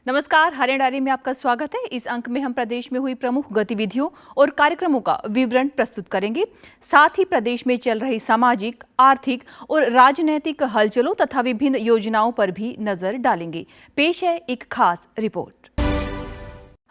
नमस्कार, हरियाणा डायरी में आपका स्वागत है। इस अंक में हम प्रदेश में हुई प्रमुख गतिविधियों और कार्यक्रमों का विवरण प्रस्तुत करेंगे। साथ ही प्रदेश में चल रही सामाजिक, आर्थिक और राजनीतिक हलचलों तथा विभिन्न योजनाओं पर भी नजर डालेंगे। पेश है एक खास रिपोर्ट।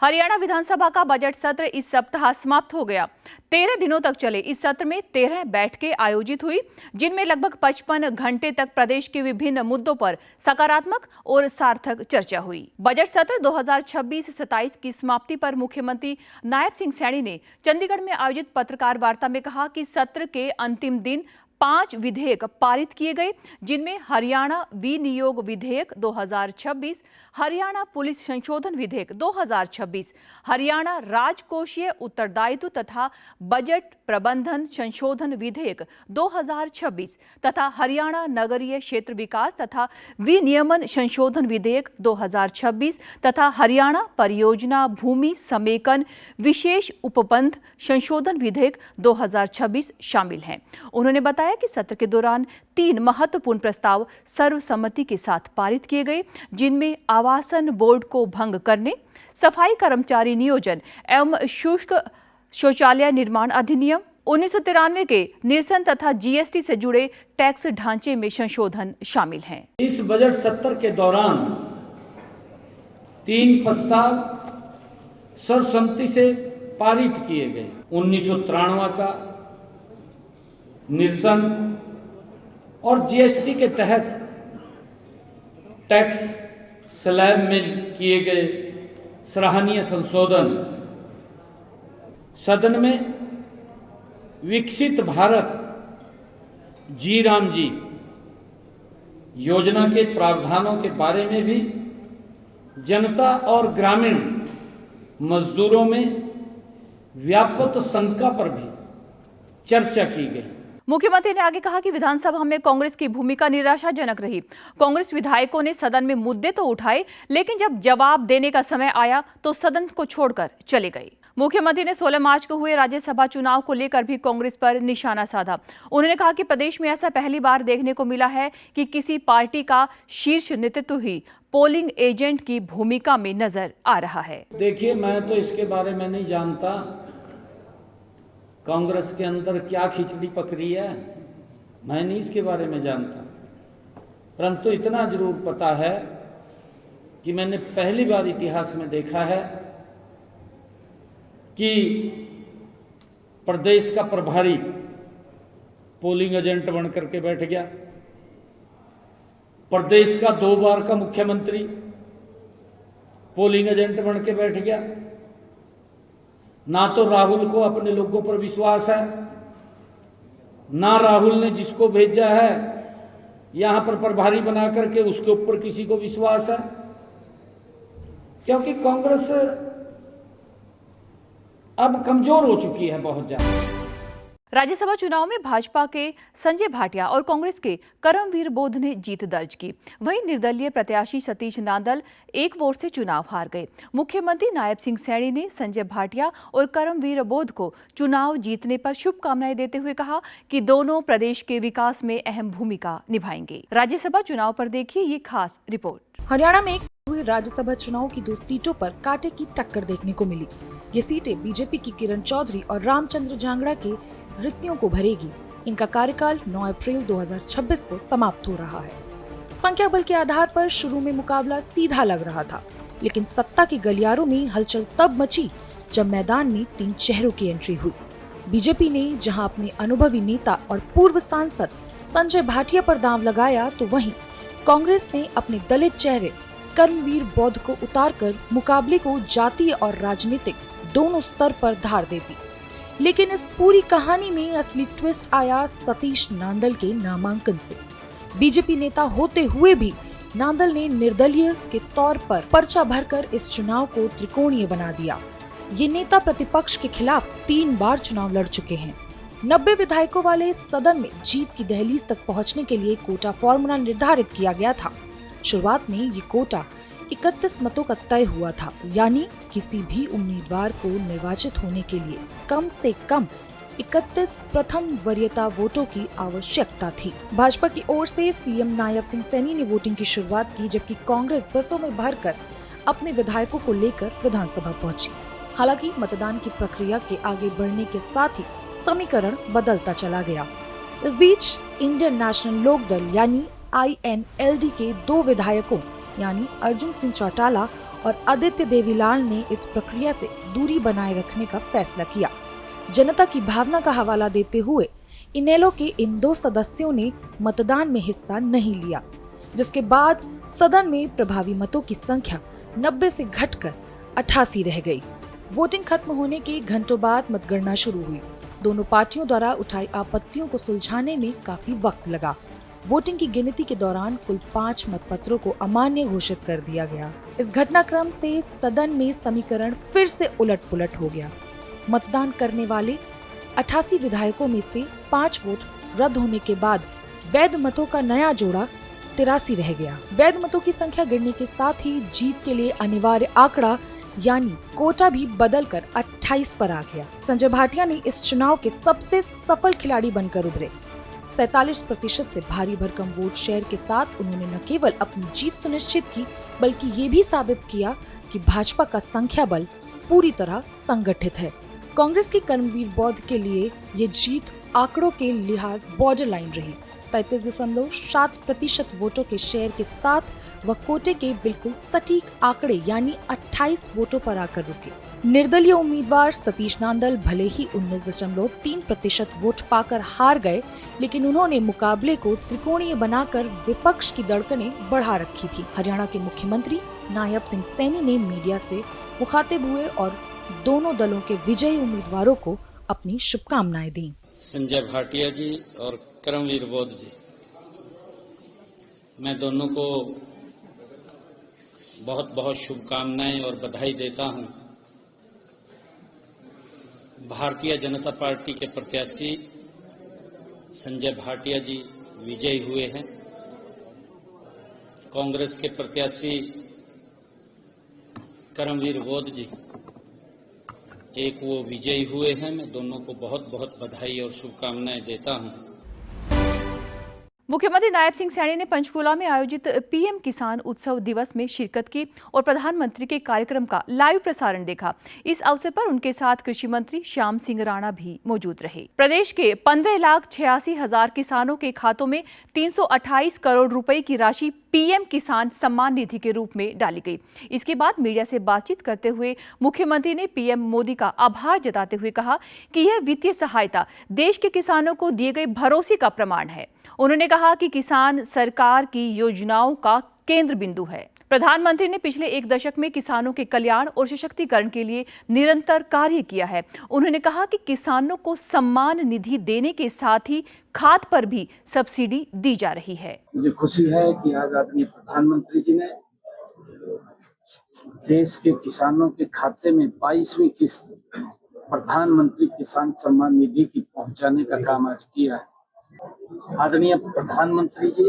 हरियाणा विधानसभा का बजट सत्र इस सप्ताह समाप्त हो गया। 13 दिनों तक चले इस सत्र में 13 बैठकें आयोजित हुई, जिनमें लगभग 55 घंटे तक प्रदेश के विभिन्न मुद्दों पर सकारात्मक और सार्थक चर्चा हुई। बजट सत्र 2026-27 की समाप्ति पर मुख्यमंत्री नायब सिंह सैनी ने चंडीगढ़ में आयोजित पत्रकार वार्ता में कहा कि सत्र के अंतिम दिन 5 विधेयक पारित किए गए, जिनमें हरियाणा विनियोग विधेयक 2026, हरियाणा पुलिस संशोधन विधेयक 2026, हरियाणा राजकोषीय उत्तरदायित्व तथा बजट प्रबंधन संशोधन विधेयक 2026 तथा हरियाणा नगरीय क्षेत्र विकास तथा विनियमन संशोधन विधेयक 2026 तथा हरियाणा परियोजना भूमि समेकन विशेष उपबंध संशोधन विधेयक 2026 शामिल हैं। उन्होंने बताया कि सत्र के दौरान 3 महत्वपूर्ण प्रस्ताव सर्वसम्मति के साथ पारित किए गए, जिनमें आवासन बोर्ड को भंग करने, सफाई कर्मचारी नियोजन एवं शुष्क शौचालय निर्माण अधिनियम 1993 के निरसन तथा जीएसटी से जुड़े टैक्स ढांचे में संशोधन शामिल हैं। इस बजट सत्र के दौरान 3 प्रस्ताव सर्वसम्मति से पारित किए गए। 1993 का निरसन और जीएसटी के तहत टैक्स स्लैब में किए गए सराहनीय संशोधन। सदन में विकसित भारत जी राम जी योजना के प्रावधानों के बारे में भी जनता और ग्रामीण मजदूरों में व्यापक शंका पर भी चर्चा की गई। मुख्यमंत्री ने आगे कहा कि विधानसभा में कांग्रेस की भूमिका निराशाजनक रही। कांग्रेस विधायकों ने सदन में मुद्दे तो उठाए, लेकिन जब जवाब देने का समय आया तो सदन को छोड़कर चले गए। मुख्यमंत्री ने 16 मार्च को हुए राज्यसभा चुनाव को लेकर भी कांग्रेस पर निशाना साधा। उन्होंने कहा कि प्रदेश में ऐसा पहली बार देखने को मिला है कि किसी पार्टी का शीर्ष नेतृत्व ही पोलिंग एजेंट की भूमिका में नजर आ रहा है। देखिए, मैं तो इसके बारे में नहीं जानता कांग्रेस के अंदर क्या खिचड़ी पक रही है, मैं नहीं इसके बारे में जानता, परंतु इतना जरूर पता है कि मैंने पहली बार इतिहास में देखा है कि प्रदेश का प्रभारी पोलिंग एजेंट बन करके बैठ गया। प्रदेश का 2 बार का मुख्यमंत्री पोलिंग एजेंट बन के बैठ गया। ना तो राहुल को अपने लोगों पर विश्वास है, ना राहुल ने जिसको भेजा है यहां पर प्रभारी बना करके उसके ऊपर किसी को विश्वास है, क्योंकि कांग्रेस अब कमजोर हो चुकी है बहुत ज्यादा। राज्यसभा चुनाव में भाजपा के संजय भाटिया और कांग्रेस के करमवीर बोध ने जीत दर्ज की। वहीं निर्दलीय प्रत्याशी सतीश नांदल एक वोट से चुनाव हार गए। मुख्यमंत्री नायब सिंह सैनी ने संजय भाटिया और करमवीर बोध को चुनाव जीतने पर शुभकामनाएं देते हुए कहा कि दोनों प्रदेश के विकास में अहम भूमिका निभाएंगे। राज्यसभा चुनाव पर देखिए ये खास रिपोर्ट। हरियाणा में हुए राज्यसभा चुनाव की 2 सीटों पर कांटे की टक्कर देखने को मिली। ये सीटें बीजेपी की किरण चौधरी और रामचंद्र जांगड़ा के रिक्तियों को भरेगी। इनका कार्यकाल 9 अप्रैल 2026 को समाप्त हो रहा है। संख्या बल के आधार पर शुरू में मुकाबला सीधा लग रहा था, लेकिन सत्ता के गलियारों में हलचल तब मची जब मैदान में 3 चेहरों की एंट्री हुई। बीजेपी ने जहां अपने अनुभवी नेता और पूर्व सांसद संजय भाटिया पर दांव लगाया, तो वहीं कांग्रेस ने अपने दलित चेहरे करमवीर बोध को उतारकर मुकाबले को जातीय और राजनीतिक दोनों स्तर पर धार दे दी। लेकिन इस पूरी कहानी में असली ट्विस्ट आया सतीश नांदल के नामांकन से। बीजेपी नेता होते हुए भी नांदल ने निर्दलीय के तौर पर पर्चा भरकर इस चुनाव को त्रिकोणीय बना दिया। ये नेता प्रतिपक्ष के खिलाफ 3 बार चुनाव लड़ चुके हैं। 90 विधायकों वाले सदन में जीत की दहलीज तक पहुंचने के लिए कोटा फॉर्मूला निर्धारित किया गया था। शुरुआत में ये कोटा 31 मतों का तय हुआ था, यानी किसी भी उम्मीदवार को निर्वाचित होने के लिए कम से कम 31 प्रथम वरीयता वोटों की आवश्यकता थी। भाजपा की ओर से सीएम नायब सिंह सैनी ने वोटिंग की शुरुआत की, जबकि कांग्रेस बसों में भरकर अपने विधायकों को लेकर विधानसभा पहुंची। हालांकि मतदान की प्रक्रिया के आगे बढ़ने के साथ ही समीकरण बदलता चला गया। इस बीच इंडियन नेशनल लोकदल यानी INLD के 2 विधायकों यानी अर्जुन सिंह चौटाला और आदित्य देवीलाल ने इस प्रक्रिया से दूरी बनाए रखने का फैसला किया। जनता की भावना का हवाला देते हुए इनेलो के इन 2 सदस्यों ने मतदान में हिस्सा नहीं लिया, जिसके बाद सदन में प्रभावी मतों की संख्या 90 से घटकर 88 रह गई। वोटिंग खत्म होने के घंटों बाद मतगणना शुरू हुई। दोनों पार्टियों द्वारा उठाई आपत्तियों को सुलझाने में काफी वक्त लगा। वोटिंग की गिनती के दौरान कुल 5 मतपत्रों को अमान्य घोषित कर दिया गया। इस घटनाक्रम से सदन में समीकरण फिर से उलट-पुलट हो गया। मतदान करने वाले 88 विधायकों में से 5 वोट रद्द होने के बाद वैध मतों का नया जोड़ा 83 रह गया। वैध मतों की संख्या गिनने के साथ ही जीत के लिए अनिवार्य आंकड़ा यानी कोटा भी बदलकर 28 पर आ गया। संजय भाटिया ने इस चुनाव के सबसे सफल खिलाड़ी बनकर उभरे। 47% से भारी भरकम वोट शेयर के साथ उन्होंने न केवल अपनी जीत सुनिश्चित की, बल्कि ये भी साबित किया कि भाजपा का संख्या बल पूरी तरह संगठित है। कांग्रेस की कर्मवीर बौद्ध के लिए ये जीत आंकड़ों के लिहाज बॉर्डर लाइन रही। 33.7% वोटों के शेयर के साथ वह कोटे के बिल्कुल सटीक आंकड़े यानी 28 वोटों पर आकर रुके। निर्दलीय उम्मीदवार सतीश नांदल भले ही 19.3% वोट पाकर हार गए, लेकिन उन्होंने मुकाबले को त्रिकोणीय बनाकर विपक्ष की धड़कनें बढ़ा रखी थी। हरियाणा के मुख्यमंत्री नायब सिंह सैनी ने मीडिया से मुखातिब हुए और दोनों दलों के विजयी उम्मीदवारों को अपनी शुभकामनाएं दी। संजय भाटिया जी और कर्मवीर बौद्ध जी, मैं दोनों को बहुत बहुत शुभकामनाएं और बधाई देता हूं। भारतीय जनता पार्टी के प्रत्याशी संजय भाटिया जी विजयी हुए हैं। कांग्रेस के प्रत्याशी कर्मवीर बौद्ध जी एक वो विजयी हुए हैं। मैं दोनों को बहुत बहुत बधाई और शुभकामनाएं देता हूं। मुख्यमंत्री नायब सिंह सैनी ने पंचकूला में आयोजित पीएम किसान उत्सव दिवस में शिरकत की और प्रधानमंत्री के कार्यक्रम का लाइव प्रसारण देखा। इस अवसर पर उनके साथ कृषि मंत्री श्याम सिंह राणा भी मौजूद रहे। प्रदेश के 15,86,000 किसानों के खातों में 328 करोड़ रुपए की राशि पीएम किसान सम्मान निधि के रूप में डाली गई। इसके बाद मीडिया से बातचीत करते हुए मुख्यमंत्री ने पीएम मोदी का आभार जताते हुए कहा कि यह वित्तीय सहायता देश के किसानों को दिए गए भरोसे का प्रमाण है। उन्होंने कहा कि किसान सरकार की योजनाओं का केंद्र बिंदु है। प्रधानमंत्री ने पिछले 1 दशक में किसानों के कल्याण और सशक्तिकरण के लिए निरंतर कार्य किया है। उन्होंने कहा कि किसानों को सम्मान निधि देने के साथ ही खाद पर भी सब्सिडी दी जा रही है। मुझे खुशी है कि आज आदरणीय प्रधानमंत्री जी ने देश के किसानों के खाते में 22वीं किस्त प्रधानमंत्री किसान सम्मान निधि की पहुंचाने का काम आज किया है। आदरणीय प्रधानमंत्री जी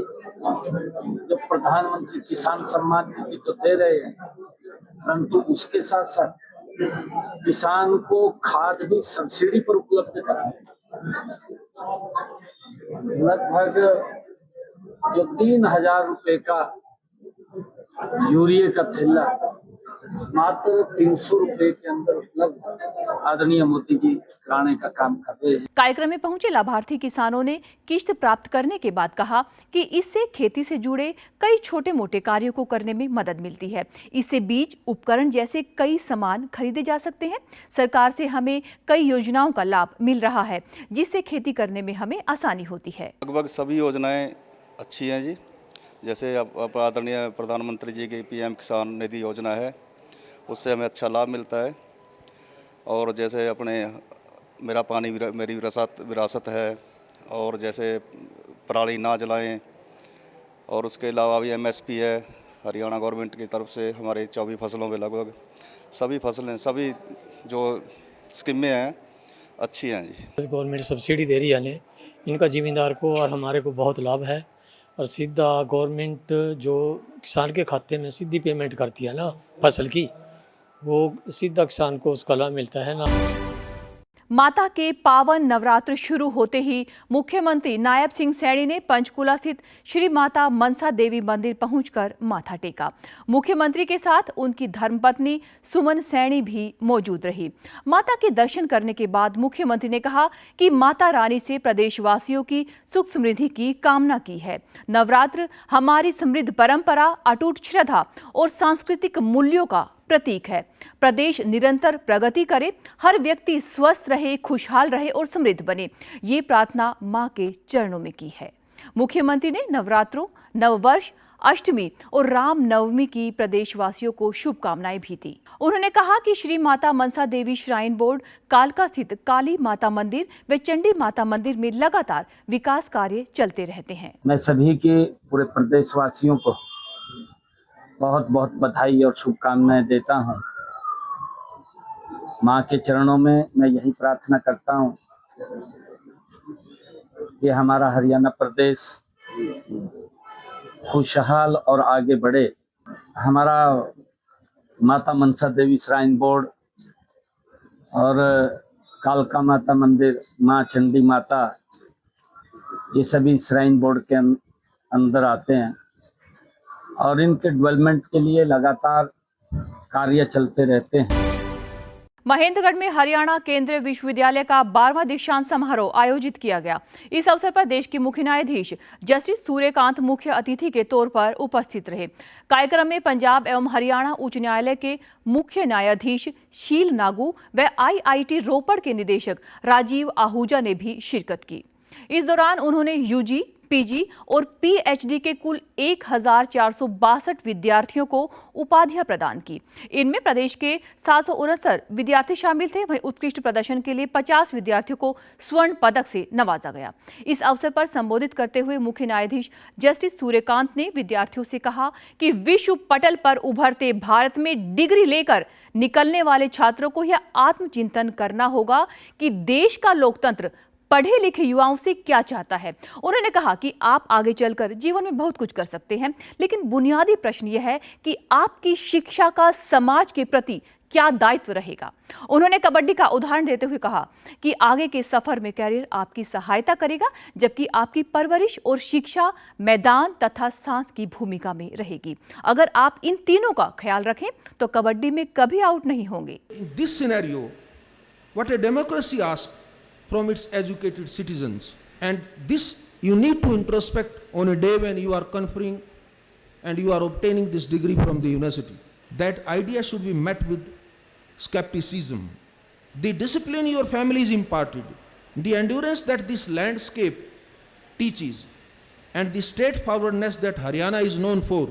जो प्रधानमंत्री किसान सम्मान निधि तो दे रहे हैं, परंतु उसके साथ साथ किसान को खाद भी सब्सिडी पर उपलब्ध करा है। लगभग जो 3,000 रुपए का यूरिया का थैला मात्र 300 रुपए के अंदर उपलब्ध आदरणीय मोदी जी कराने का काम कर रहे हैं। कार्यक्रम में पहुंचे लाभार्थी किसानों ने किश्त प्राप्त करने के बाद कहा कि इससे खेती से जुड़े कई छोटे मोटे कार्यों को करने में मदद मिलती है। इससे बीज, उपकरण जैसे कई सामान खरीदे जा सकते हैं। सरकार से हमें कई योजनाओं का लाभ मिल रहा है, जिससे खेती करने में हमें आसानी होती है। लगभग सभी योजनाएं अच्छी हैं जी। जैसे अब आदरणीय प्रधानमंत्री जी की पीएम किसान निधि योजना है, उससे हमें अच्छा लाभ मिलता है। और जैसे अपने मेरा पानी मेरी विरासत है, और जैसे पराली ना जलाएं, और उसके अलावा भी एमएसपी है हरियाणा गवर्नमेंट की तरफ से हमारे 24 फसलों में लगभग सभी जो स्कीमें हैं अच्छी हैं जी। गवर्नमेंट सब्सिडी दे रही है, इनका ज़िम्मेदार को और हमारे को बहुत लाभ है। और सीधा गवर्नमेंट जो किसान के खाते में सीधी पेमेंट करती है ना फसल की, वो सीधा किसान को उसका लाभ मिलता है ना। माता के पावन नवरात्र शुरू होते ही मुख्यमंत्री नायब सिंह सैनी ने पंचकूला स्थित श्री माता मनसा देवी मंदिर पहुंचकर माथा टेका। मुख्यमंत्री के साथ उनकी धर्मपत्नी सुमन सैनी भी मौजूद रही। माता के दर्शन करने के बाद मुख्यमंत्री ने कहा कि माता रानी से प्रदेशवासियों की सुख समृद्धि की कामना की है। नवरात्र हमारी समृद्ध परंपरा, अटूट श्रद्धा और सांस्कृतिक मूल्यों का प्रतीक है। प्रदेश निरंतर प्रगति करे, हर व्यक्ति स्वस्थ रहे, खुशहाल रहे और समृद्ध बने, ये प्रार्थना मां के चरणों में की है। मुख्यमंत्री ने नवरात्रों, नववर्ष, अष्टमी और राम नवमी की प्रदेशवासियों को शुभकामनाएं भी दी। उन्होंने कहा कि श्री माता मनसा देवी श्राइन बोर्ड, कालका स्थित काली माता मंदिर व चंडी माता मंदिर में लगातार विकास कार्य चलते रहते हैं। मैं सभी के पूरे प्रदेशवासियों को बहुत बहुत बधाई और शुभकामनाएं देता हूं। मां के चरणों में मैं यही प्रार्थना करता हूं कि हमारा हरियाणा प्रदेश खुशहाल और आगे बढ़े। हमारा माता मनसा देवी श्राइन बोर्ड और कालका माता मंदिर, मां चंडी माता, ये सभी श्राइन बोर्ड के अंदर आते हैं और इनके डेवलपमेंट के लिए लगातार कार्य चलते रहते हैं। महेंद्रगढ़ में हरियाणा केंद्रीय विश्वविद्यालय का 12वां दीक्षांत समारोह आयोजित किया गया। इस अवसर पर देश के मुख्य न्यायाधीश जस्टिस सूर्यकांत मुख्य अतिथि के तौर पर उपस्थित रहे। कार्यक्रम में पंजाब एवं हरियाणा उच्च न्यायालय के मुख्य न्यायाधीश शील नागू व IIT रोपड़ के निदेशक राजीव आहूजा ने भी शिरकत की। इस दौरान उन्होंने UG, PG और PhD के कुल 1462 विद्यार्थियों को उपाधियां प्रदान की। इनमें प्रदेश के 769 विद्यार्थी शामिल थे। वहीं उत्कृष्ट प्रदर्शन के लिए 50 विद्यार्थियों को स्वर्ण पदक से नवाजा गया। इस अवसर पर संबोधित करते हुए मुख्य न्यायाधीश जस्टिस सूर्यकांत ने विद्यार्थियों से कहा कि विश्व पटल पर उभरते भारत में डिग्री लेकर निकलने वाले छात्रों को यह आत्मचिंतन करना होगा कि देश का लोकतंत्र पढ़े लिखे युवाओं से क्या चाहता है। उन्होंने कहा कि आप आगे चलकर जीवन में बहुत कुछ कर सकते हैं, लेकिन बुनियादी प्रश्न यह है कि आपकी शिक्षा का समाज के प्रति क्या दायित्व रहेगा। उन्होंने कबड्डी का उदाहरण देते हुए कहा कि आगे के सफर में कैरियर आपकी सहायता करेगा, जबकि आपकी परवरिश और शिक्षा मैदान तथा सांस की भूमिका में रहेगी। अगर आप इन तीनों का ख्याल रखें तो कबड्डी में कभी आउट नहीं होंगे। This scenario, what a democracy asks from its educated citizens, and this you need to introspect on a day when you are conferring and you are obtaining this degree from the university. That idea should be met with skepticism. The discipline your family is imparted, the endurance that this landscape teaches, and the straightforwardness that Haryana is known for,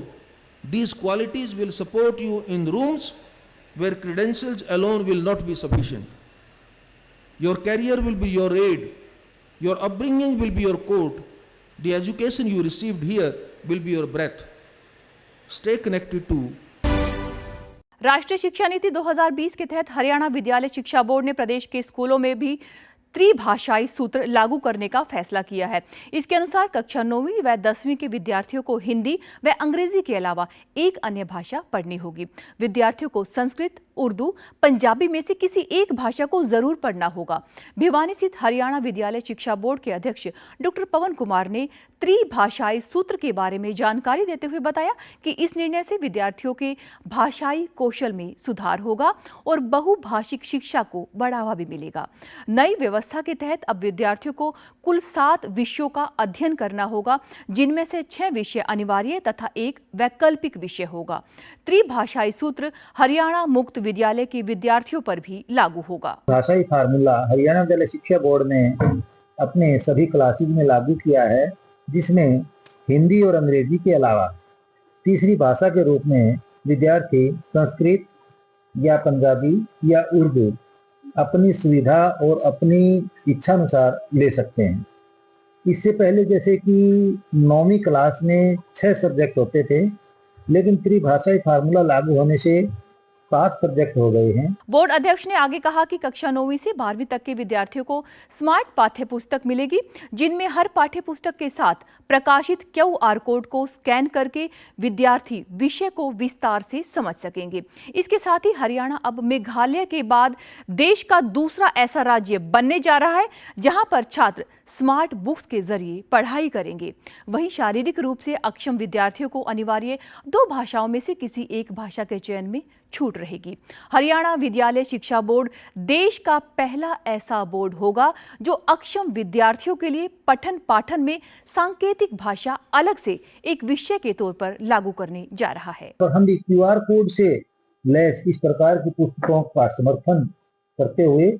these qualities will support you in rooms where credentials alone will not be sufficient. Your career will be your aid. Your upbringing will be your coat. The education you received here will be your breath. Stay connected to राष्ट्रीय शिक्षा नीति 2020 के तहत हरियाणा विद्यालय शिक्षा board ने प्रदेश के स्कूलों में भी त्रिभाषाई सूत्र लागू करने का फैसला किया है। इसके अनुसार कक्षा 9वीं व 10वीं के विद्यार्थियों को हिंदी व अंग्रेजी के अलावा एक अन्य भाषा पढ़नी होगी। विद्यार्थियों को संस्कृत, उर्दू, पंजाबी में से किसी एक भाषा को जरूर पढ़ना होगा। भिवानी स्थित हरियाणा विद्यालय शिक्षा बोर्ड के अध्यक्ष डॉक्टर पवन कुमार ने त्रिभाषाई सूत्र के बारे में जानकारी देते हुए बताया कि इस निर्णय से विद्यार्थियों के भाषाई कौशल में सुधार होगा और बहुभाषिक शिक्षा को बढ़ावा भी मिलेगा। नई व्यवस्था के तहत अब विद्यार्थियों को कुल 7 विषयों का अध्ययन करना होगा, जिनमें से 6 विषय अनिवार्य तथा 1 वैकल्पिक विषय होगा। त्रिभाषाई सूत्र हरियाणा मुक्त विद्यालय के विद्यार्थियों पर भी लागू होगा। भाषाई फार्मूला हरियाणा विद्यालय शिक्षा बोर्ड ने अपने सभी क्लासेज में लागू किया है, जिसमें हिंदी और अंग्रेजी के अलावा तीसरी भाषा के रूप में विद्यार्थी संस्कृत या पंजाबी या उर्दू अपनी सुविधा और अपनी इच्छा अनुसार ले सकते हैं। इससे पहले जैसे कि 9वीं क्लास में 6 सब्जेक्ट होते थे, लेकिन त्रिभाषाई फार्मूला लागू होने से 7 सब्जेक्ट हो गए हैं। बोर्ड अध्यक्ष ने आगे कहा कि कक्षा 9वीं से 12वीं तक के विद्यार्थियों को स्मार्ट पाठ्य पुस्तक मिलेगी, जिनमें हर पाठ्य पुस्तक के साथ प्रकाशित QR कोड को स्कैन करके विद्यार्थी विषय को विस्तार से समझ सकेंगे। इसके साथ ही हरियाणा अब मेघालय के बाद देश का दूसरा ऐसा राज्य बनने जा रहा है जहां पर छात्र स्मार्ट बुक्स के जरिए पढ़ाई करेंगे। वहीं शारीरिक रूप से अक्षम विद्यार्थियों को अनिवार्य 2 भाषाओं में से किसी एक भाषा के चयन में छूट रहेगी। हरियाणा विद्यालय शिक्षा बोर्ड देश का पहला ऐसा बोर्ड होगा जो अक्षम विद्यार्थियों के लिए पठन पाठन में सांकेतिक भाषा अलग से एक विषय के तौर पर लागू करने जा रहा है। और हम भी QR कोड से लैस इस प्रकार की पुस्तकों का समर्थन करते हुए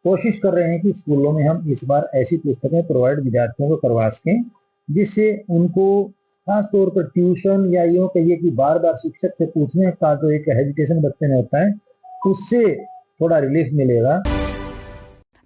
कोशिश कर रहे हैं कि स्कूलों में हम इस बार ऐसी पुस्तकें प्रोवाइड विद्यार्थियों को करवा सकें, जिससे उनको खास तौर पर ट्यूशन या यूँ कहिए कि बार बार शिक्षक से पूछने का जो एक हेजिटेशन बच्चे में होता है, उससे थोड़ा रिलीफ मिलेगा।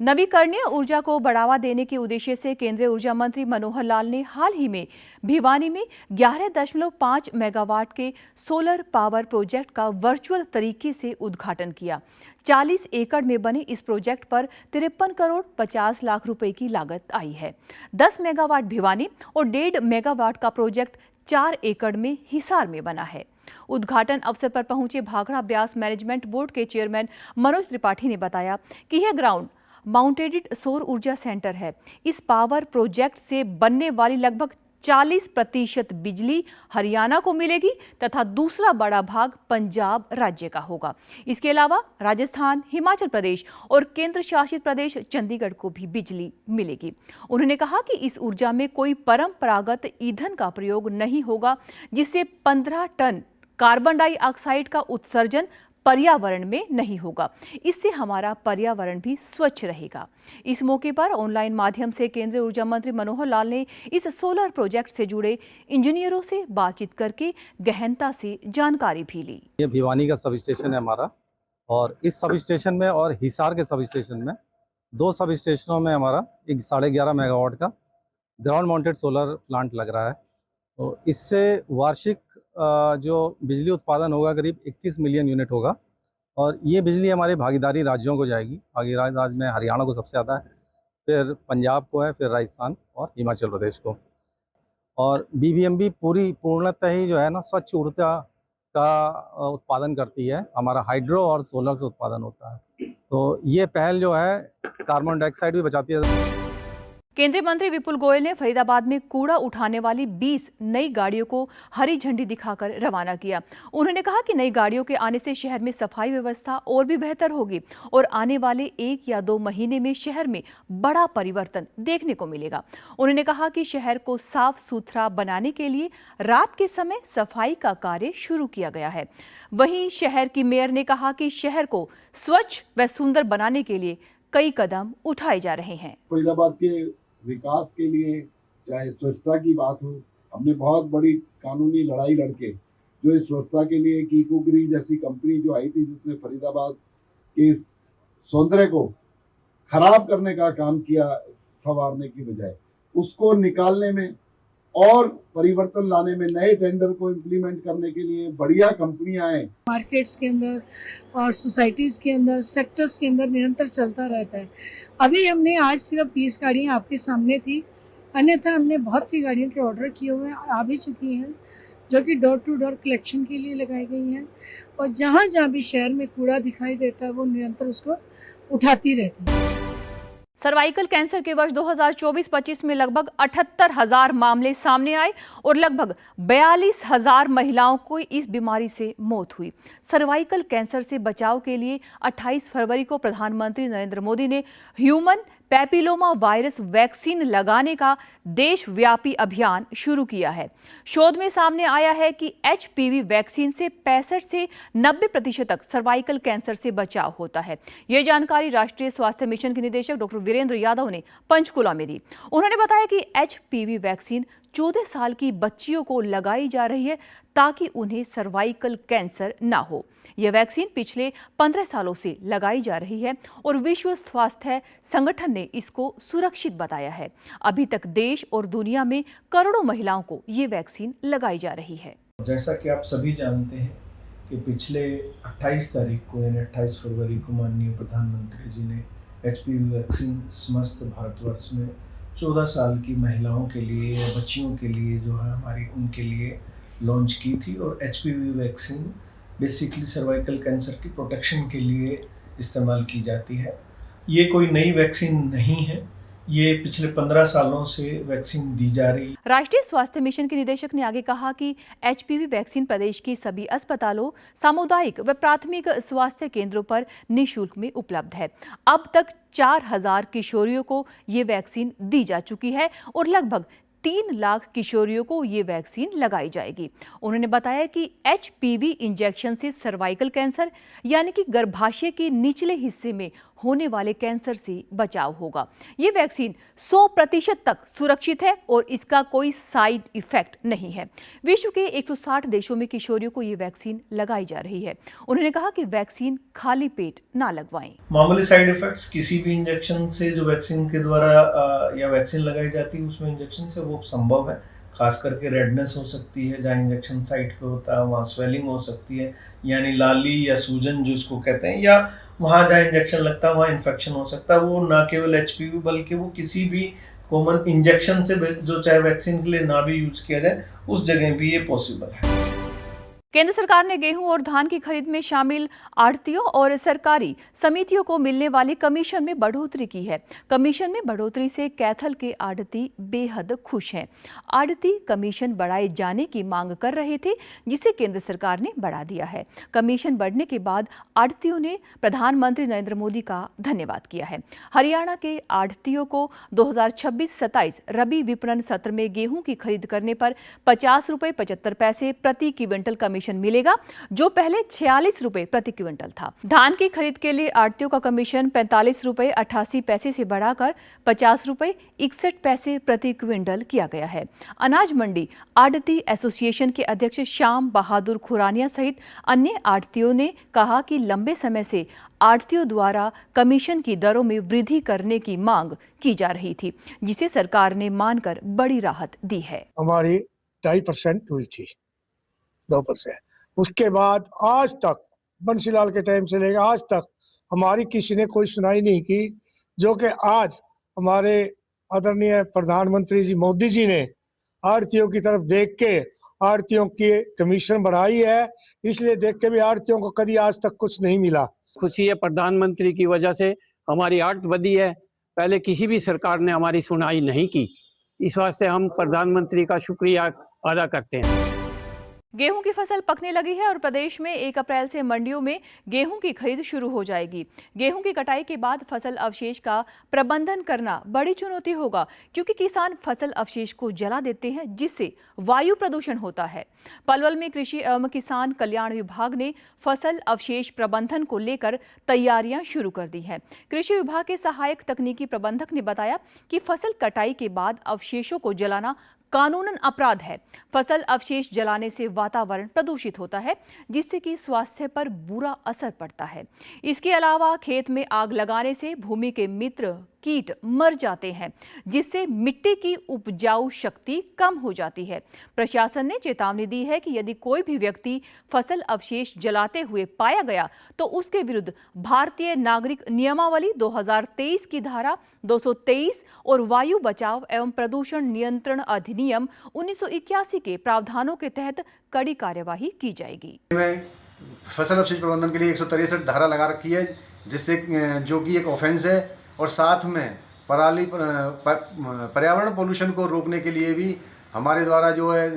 नवीकरणीय ऊर्जा को बढ़ावा देने के उद्देश्य से केंद्रीय ऊर्जा मंत्री मनोहर लाल ने हाल ही में भिवानी में 11.5 मेगावाट के सोलर पावर प्रोजेक्ट का वर्चुअल तरीके से उद्घाटन किया। 40 एकड़ में बने इस प्रोजेक्ट पर 53 करोड़ 50 लाख रुपए की लागत आई है। 10 मेगावाट भिवानी और 1.5 मेगावाट का प्रोजेक्ट 4 एकड़ में हिसार में बना है। उद्घाटन अवसर पर पहुंचे भाखड़ा ब्यास मैनेजमेंट बोर्ड के चेयरमैन मनोज त्रिपाठी ने बताया कि यह ग्राउंड माउंटेड सौर ऊर्जा सेंटर है। इस पावर प्रोजेक्ट से बनने वाली लगभग 40% बिजली हरियाणा को मिलेगी तथा दूसरा बड़ा भाग पंजाब राज्य का होगा। इसके अलावा राजस्थान, हिमाचल प्रदेश और केंद्र शासित प्रदेश चंडीगढ़ को भी बिजली मिलेगी। उन्होंने कहा कि इस ऊर्जा में कोई परंपरागत ईंधन का प्रयोग नहीं होगा, जिससे 15 टन कार्बन डाइऑक्साइड का उत्सर्जन पर्यावरण में नहीं होगा। इससे हमारा पर्यावरण भी स्वच्छ रहेगा। इस मौके पर ऑनलाइन माध्यम से केंद्रीय ऊर्जा मंत्री मनोहर लाल ने इस सोलर प्रोजेक्ट से जुड़े इंजीनियरों से बातचीत करके गहनता से जानकारी भी ली। ये भिवानी का सब स्टेशन है हमारा, और इस सब स्टेशन में और हिसार के सब स्टेशन में 2 सब स्टेशनों में हमारा एक 11.5 मेगावाट का ग्राउंड माउंटेड सोलर प्लांट लग रहा है। तो इससे वार्षिक जो बिजली उत्पादन होगा करीब 21 मिलियन यूनिट होगा, और ये बिजली हमारे भागीदारी राज्यों को जाएगी। भागीदारी राज्य में हरियाणा को सबसे ज़्यादा है, फिर पंजाब को है, फिर राजस्थान और हिमाचल प्रदेश को। और BBMB पूर्णतः ही जो है ना स्वच्छ ऊर्जा का उत्पादन करती है। हमारा हाइड्रो और सोलर से उत्पादन होता है। तो ये पहल जो है कार्बन डाइऑक्साइड भी बचाती है। केंद्रीय मंत्री विपुल गोयल ने फरीदाबाद में कूड़ा उठाने वाली 20 नई गाड़ियों को हरी झंडी दिखाकर रवाना किया। उन्होंने कहा कि नई गाड़ियों के आने से शहर में सफाई व्यवस्था और भी बेहतर होगी और आने वाले 1 या 2 महीने में शहर में बड़ा परिवर्तन देखने को मिलेगा। उन्होंने कहा कि शहर को साफ सुथरा बनाने के लिए रात के समय सफाई का कार्य शुरू किया गया है। वहीं शहर की मेयर ने कहा कि शहर को स्वच्छ व सुंदर बनाने के लिए कई कदम उठाए जा रहे हैं। फरीदाबाद के विकास के लिए चाहे स्वच्छता की बात हो, हमने बहुत बड़ी कानूनी लड़ाई लड़के जो इस स्वच्छता के लिए कीकोगिरी जैसी कंपनी जो आई थी, जिसने फरीदाबाद के सौंदर्य को खराब करने का काम किया संवारने की बजाय, उसको निकालने में और परिवर्तन लाने में, नए टेंडर को इम्प्लीमेंट करने के लिए बढ़िया कंपनियां हैं। मार्केट्स के अंदर और सोसाइटीज़ के अंदर, सेक्टर्स के अंदर निरंतर चलता रहता है। अभी हमने आज सिर्फ 20 गाड़ियाँ आपके सामने थी, अन्यथा हमने बहुत सी गाड़ियों के ऑर्डर किए हुए आ भी चुकी हैं, जो कि डोर टू डोर कलेक्शन के लिए लगाई गई हैं। और जहाँ जहाँ भी शहर में कूड़ा दिखाई देता है वो निरंतर उसको उठाती रहती है। सर्वाइकल कैंसर के वर्ष 2024-25 में लगभग 78,000 मामले सामने आए और लगभग 42,000 महिलाओं को इस बीमारी से मौत हुई। सर्वाइकल कैंसर से बचाव के लिए 28 फरवरी को प्रधानमंत्री नरेंद्र मोदी ने ह्यूमन पैपिलोमा वायरस वैक्सीन लगाने का देशव्यापी अभियान शुरू किया है। शोध में सामने आया है कि HPV वैक्सीन से 65 से 90% तक सर्वाइकल कैंसर से बचाव होता है। यह जानकारी राष्ट्रीय स्वास्थ्य मिशन के निदेशक डॉक्टर वीरेंद्र यादव ने पंचकुला में दी। उन्होंने बताया कि HPV वैक्सीन 14 साल की बच्चियों को लगाई जा रही है ताकि उन्हें सर्वाइकल कैंसर ना हो। यह वैक्सीन पिछले 15 सालों से लगाई जा रही है और विश्व स्वास्थ्य संगठन ने इसको सुरक्षित बताया है। अभी तक देश और दुनिया में करोड़ों महिलाओं को ये वैक्सीन लगाई जा रही है। जैसा कि आप सभी जानते हैं कि पिछले 28 तारीख को यानी 28 फरवरी को माननीय प्रधानमंत्री जी ने HPV वैक्सीन समस्त भारतवर्ष में 14 साल की महिलाओं के लिए या बच्चियों के लिए जो है हमारी उनके लिए लॉन्च की थी। और HPV vaccine basically cervical cancer की प्रोटेक्शन के लिए इस्तेमाल की जाती है। ये कोई नई वैक्सीन नहीं है, ये पिछले 15 सालों से वैक्सीन दी जा रही है। राष्ट्रीय स्वास्थ्य मिशन के निदेशक ने आगे कहा कि HPV वैक्सीन प्रदेश की सभी अस्पतालों, सामुदायिक व प्राथमिक स्वास्थ्य केंद्रों पर निःशुल्क में उपलब्ध है। अब तक 4000 किशोरियों को ये वैक्सीन दी जा चुकी है और लगभग 3 लाख किशोरियों को ये वैक्सीन लगाई जाएगी। उन्होंने बताया कि HPV इंजेक्शन से सर्वाइकल कैंसर यानी कि गर्भाशय के निचले हिस्से में होने वाले कैंसर से बचाव होगा। ये वैक्सीन 100% तक सुरक्षित है और इसका कोई साइड इफेक्ट नहीं है। विश्व के 160 देशों में किशोरियों को ये वैक्सीन लगाई जा रही है। उन्होंने कहा कि वैक्सीन खाली पेट ना लगवाएं। मामूली साइड इफेक्ट्स किसी भी इंजेक्शन से जो वैक्सीन के द्वारा या वैक्सीन लगाई जाती है उसमें इंजेक्शन से वो संभव है। खास करके रेडनेस हो सकती है, जहाँ इंजेक्शन साइट पे होता है वहाँ स्वेलिंग हो सकती है यानी लाली या सूजन जो इसको कहते हैं, या वहाँ जहाँ इंजेक्शन लगता है वहाँ इन्फेक्शन हो सकता है। वो ना केवल HPV बल्कि वो किसी भी कॉमन इंजेक्शन से जो चाहे वैक्सीन के लिए ना भी यूज किया जाए उस जगह भी ये पॉसिबल है। केंद्र सरकार ने गेहूं और धान की खरीद में शामिल आढ़तियों और सरकारी समितियों को मिलने वाले कमीशन में बढ़ोतरी की है। कमीशन में बढ़ोतरी से कैथल के आढ़ती बेहद खुश हैं। आढ़ती कमीशन बढ़ाए जाने की मांग कर रहे थे, जिसे केंद्र सरकार ने बढ़ा दिया है। कमीशन बढ़ने के बाद आढ़तियों ने प्रधानमंत्री नरेंद्र मोदी का धन्यवाद किया है। हरियाणा के आढ़तियों को 2026-27 रबी विपणन सत्र में गेहूं की खरीद करने पर 50 रुपये 75 पैसे प्रति क्विंटल कमीशन मिलेगा, जो पहले 46 रुपये प्रति क्विंटल था। धान की खरीद के लिए आढ़तियों का कमीशन 45 रुपये 88 पैसे से बढ़ाकर 50 रुपये 61 पैसे प्रति क्विंटल किया गया है। अनाज मंडी आढ़ती एसोसिएशन के अध्यक्ष श्याम बहादुर खुरानिया सहित अन्य आढ़तियों ने कहा कि लंबे समय से आढ़तियों द्वारा कमीशन की दरों में वृद्धि करने की मांग की जा रही थी, जिसे सरकार ने मानकर बड़ी राहत दी है। हमारी 2.5% हुई थी, 2%। उसके बाद आज तक बंसीलाल के टाइम से लेकर आज तक हमारी किसी ने कोई सुनाई नहीं की, जो कि आज हमारे आदरणीय प्रधानमंत्री जी मोदी जी ने आढ़तियों की तरफ देख के आढ़तियों की कमीशन बढ़ाई है। इसलिए देख के भी आढ़तियों को कभी आज तक कुछ नहीं मिला। खुशी है, प्रधानमंत्री की वजह से हमारी आढ़त बढ़ी है। पहले किसी भी सरकार ने हमारी सुनाई नहीं की, इस वास्ते हम प्रधानमंत्री का शुक्रिया अदा करते हैं। गेहूं की फसल पकने लगी है और प्रदेश में 1 अप्रैल से मंडियों में गेहूं की खरीद शुरू हो जाएगी। गेहूं की कटाई के बाद फसल अवशेष का प्रबंधन करना बड़ी चुनौती होगा, क्योंकि किसान फसल अवशेष को जला देते हैं, जिससे वायु प्रदूषण होता है। पलवल में कृषि एवं किसान कल्याण विभाग ने फसल अवशेष प्रबंधन को लेकर तैयारियां शुरू कर दी हैं। कृषि विभाग के सहायक तकनीकी प्रबंधक ने बताया कि फसल कटाई के बाद अवशेषों को जलाना कानूनन अपराध है। फसल अवशेष जलाने से वातावरण प्रदूषित होता है, जिससे कि स्वास्थ्य पर बुरा असर पड़ता है। इसके अलावा खेत में आग लगाने से भूमि के मित्र कीट मर जाते हैं, जिससे मिट्टी की उपजाऊ शक्ति कम हो जाती है। प्रशासन ने चेतावनी दी है कि यदि कोई भी व्यक्ति फसल अवशेष जलाते हुए पाया गया तो उसके विरुद्ध भारतीय नागरिक नियमावली 2023 की धारा 223 और वायु बचाव एवं प्रदूषण नियंत्रण अधिनियम 1981 के प्रावधानों के तहत कड़ी कार्यवाही की जाएगी। फसल अवशेष प्रबंधन के लिए 163 धारा लगा रखी है, जिससे जो कि एक ऑफेंस है, और साथ में पर्यावरण पोल्यूशन को रोकने के लिए भी हमारे द्वारा जो है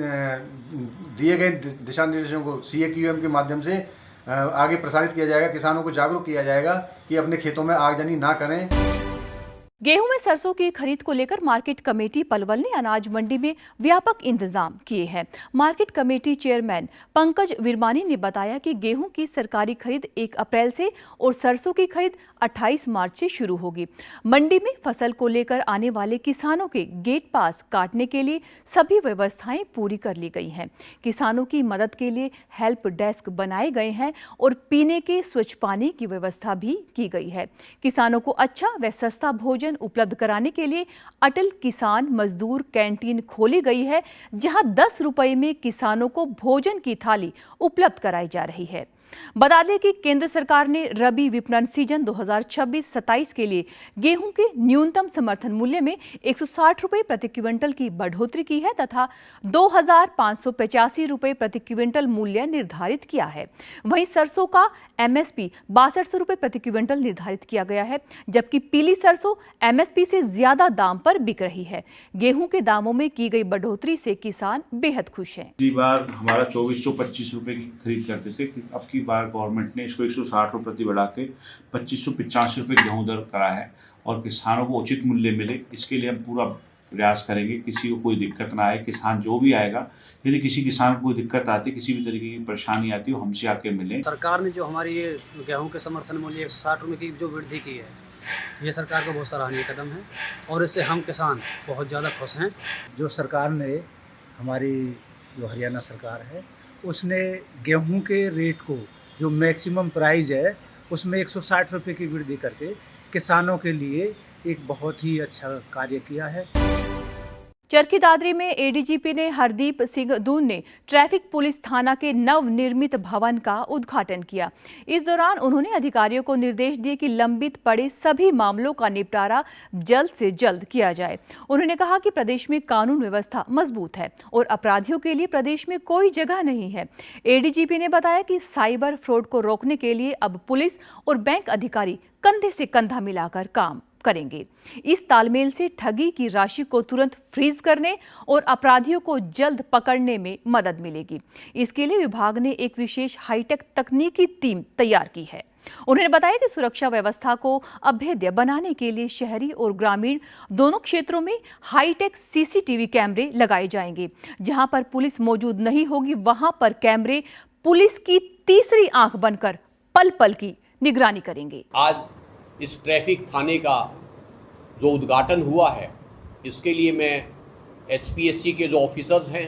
दिए गए दिशा निर्देशों को CAQM के माध्यम से आगे प्रसारित किया जाएगा। किसानों को जागरूक किया जाएगा कि अपने खेतों में आगजनी ना करें। गेहूं में सरसों की खरीद को लेकर मार्केट कमेटी पलवल ने अनाज मंडी में व्यापक इंतजाम किए हैं। Market committee chairman Pankaj Virmani ने बताया कि गेहूं की सरकारी खरीद 1 अप्रैल से और सरसों की खरीद 28 मार्च से शुरू होगी। मंडी में फसल को लेकर आने वाले किसानों के गेट पास काटने के लिए सभी व्यवस्थाएं पूरी कर ली गई हैं। किसानों की मदद के लिए हेल्प डेस्क बनाए गए हैं और पीने के स्वच्छ पानी की व्यवस्था भी की गई है। किसानों को अच्छा व सस्ता भोजन भोजन उपलब्ध कराने के लिए अटल किसान मजदूर कैंटीन खोली गई है, जहां 10 रुपए में किसानों को भोजन की थाली उपलब्ध कराई जा रही है। बता दें कि केंद्र सरकार ने रबी विपणन सीजन 2026-27 के लिए गेहूं के न्यूनतम समर्थन मूल्य में 160 रुपए प्रति क्विंटल की बढ़ोतरी की है तथा 2,585 रुपए प्रति क्विंटल मूल्य निर्धारित किया है। वहीं सरसों का एमएसपी 6200 रुपए प्रति क्विंटल निर्धारित किया गया है, जबकि पीली सरसों एमएसपी से ज्यादा दाम पर बिक रही है। गेहूं के दामों में की गई बढ़ोतरी से किसान बेहद खुश हैं। पिछली बार हमारा 2425 रुपए की खरीद करते थे, अब की बार गवर्नमेंट ने इसको 160 रुपए प्रति बढ़ा के 2585 रुपए गेहूं दर करा है और किसानों को उचित मूल्य मिले, इसके लिए हम पूरा प्रयास करेंगे। किसी को कोई दिक्कत ना आए, किसान जो भी आएगा, यदि किसी किसान को कोई दिक्कत आती, किसी भी तरीके की परेशानी आती, वो हमसे आके मिले। सरकार ने जो हमारी ये गेहूं के समर्थन मूल्य 160 रुपये की जो वृद्धि की है, ये सरकार का बहुत सराहनीय कदम है और इससे हम किसान बहुत ज़्यादा खुश हैं। जो सरकार ने हमारी जो हरियाणा सरकार है उसने गेहूं के रेट को जो मैक्सिमम प्राइस है उसमें 160 रुपये की वृद्धि करके किसानों के लिए एक बहुत ही अच्छा कार्य किया है। चरखी दादरी में एडीजीपी ने हरदीप सिंह दून ने ट्रैफिक पुलिस थाना के नवनिर्मित भवन का उद्घाटन किया। इस दौरान उन्होंने अधिकारियों को निर्देश दिए कि लंबित पड़े सभी मामलों का निपटारा जल्द से जल्द किया जाए। उन्होंने कहा कि प्रदेश में कानून व्यवस्था मजबूत है और अपराधियों के लिए प्रदेश में कोई जगह नहीं है। एडीजीपी ने बताया कि साइबर फ्रॉड को रोकने के लिए अब पुलिस और बैंक अधिकारी कंधे से कंधा मिलाकर काम करेंगे। इस तालमेल से ठगी की राशि को तुरंत फ्रीज करने और अपराधियों को जल्द पकड़ने में मदद मिलेगी। इसके लिए विभाग ने एक विशेष हाईटेक तकनीकी टीम तैयार की है। उन्होंने बताया कि सुरक्षा व्यवस्था को अभेद्य बनाने के लिए शहरी और ग्रामीण दोनों क्षेत्रों में हाईटेक सीसीटीवी कैमरे लगाए जाएंगे। जहां पर पुलिस मौजूद नहीं होगी, वहां पर कैमरे पुलिस की तीसरी आंख बनकर पल पल की निगरानी करेंगे। आज इस ट्रैफिक थाने का जो उद्घाटन हुआ है, इसके लिए मैं एचपीएससी के जो ऑफिसर्स हैं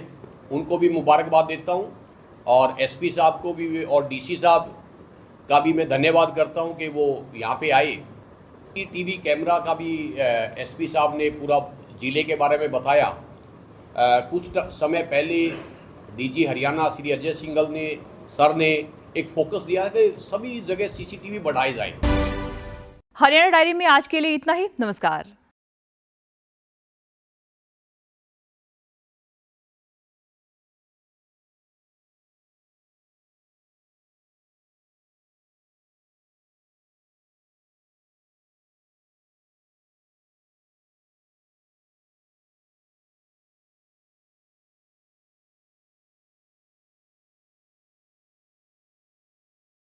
उनको भी मुबारकबाद देता हूं और एसपी साहब को भी और डीसी साहब का भी मैं धन्यवाद करता हूं कि वो यहाँ पे आए। टीवी कैमरा का भी एसपी साहब ने पूरा जिले के बारे में बताया। कुछ समय पहले डीजी हरियाणा श्री अजय सिंघल ने सर ने एक फोकस दिया है कि सभी जगह सीसीटीवी बढ़ाए जाए। हरियाणा डायरी में आज के लिए इतना ही। नमस्कार।